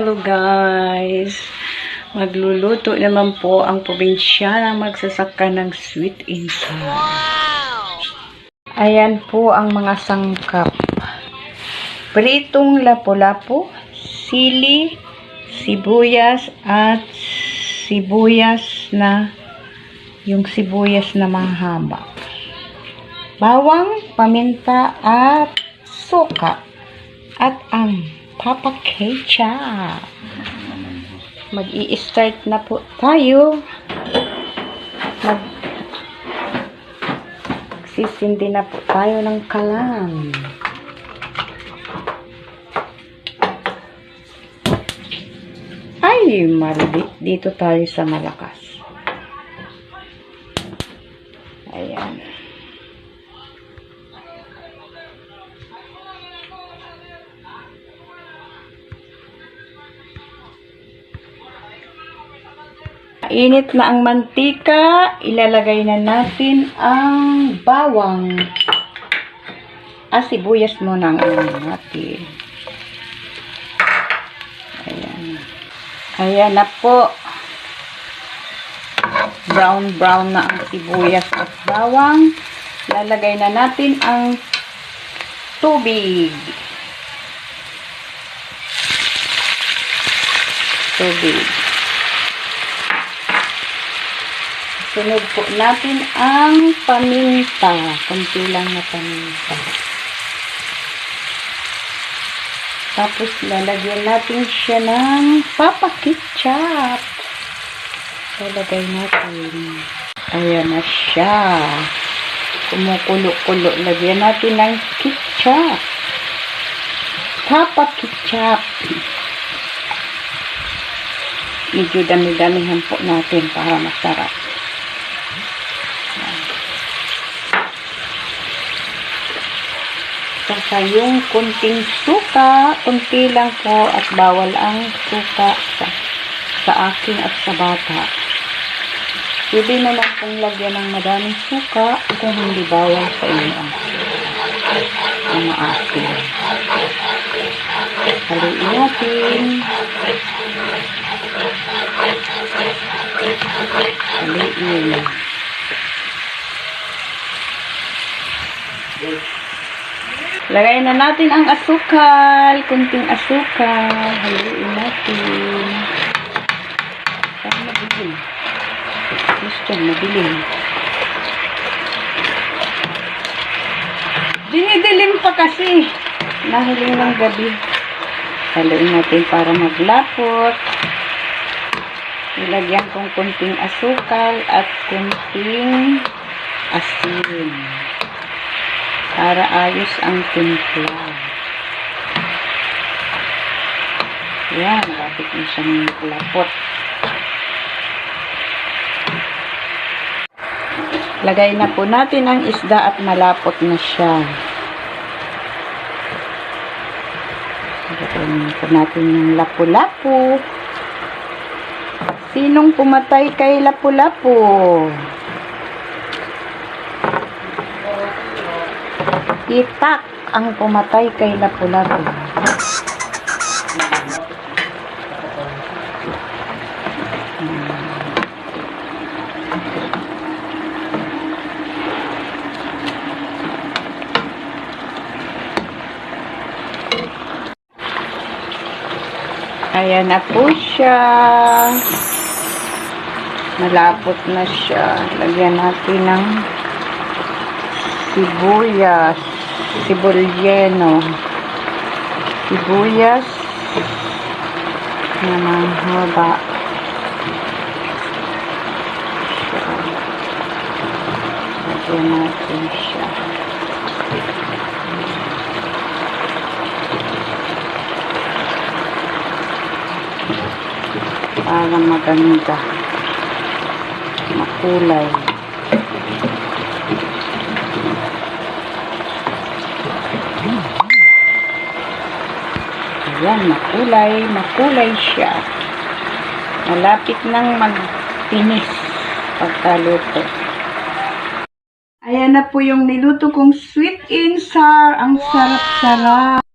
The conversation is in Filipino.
Hello guys! Magluluto naman po ang probinsyana magsasaka ng sweet and sour. Ayan po ang mga sangkap. Pritong lapu-lapu, sili, sibuyas at sibuyas na yung sibuyas na mahaba. Bawang, paminta at suka at ang Papa Ketchup. Mag-i-start na po tayo. Magsisindi na po tayo ng kalan. Ay, mali. Dito tayo sa malakas. Ayan. Init na ang mantika, ilalagay na natin ang bawang. Sibuyas muna ang natin. Ayan. Ayan na po. Brown na ang sibuyas at bawang. Ilalagay na natin ang tubig. Sunod po natin ang paminta. Kunti lang na paminta. Tapos lalagyan natin siya ng Papa Ketchup. Lalagay natin. Ayan na siya. Kumukulo-kulo. Lagyan natin ng ketchup. Papa Ketchup. Medyo dami-damihan po natin para masarap. Saka yung kunting suka, kunti lang po at bawal ang suka sa akin at sa bata. Pwede naman pong lagyan ng madaming suka kung hindi bawal sa inyo ang asin. Haluin natin. Haluin. Lagay na natin ang asukal. Kunting asukal. Haluin natin. Para mabilin. Gusto, mabilin. Dinidilim pa kasi. Nahiling ng gabi. Haluin natin para maglapot. Ilagyan kong kunting asukal at kunting asin. Para ayos ang timpla. Yan, lapit na siyang lapot. Lagay na po natin ang isda at malapot na siya. Lagay po natin yung lapu-lapu. Sinong pumatay kay lapu-lapu? Itak ang pumatay kay lapu-lapu. Ayan na po siya. Malapot na siya. Lagyan natin ng sibuyas. Sibulyeno. Sibuyas na mahaba. Lagyan natin siya. Para maganda. Makulay. Ayan, makulay siya. Malapit nang magtinis pagkaluto. Ayan na po yung niluto kong sweet and sour. Ang sarap-sarap.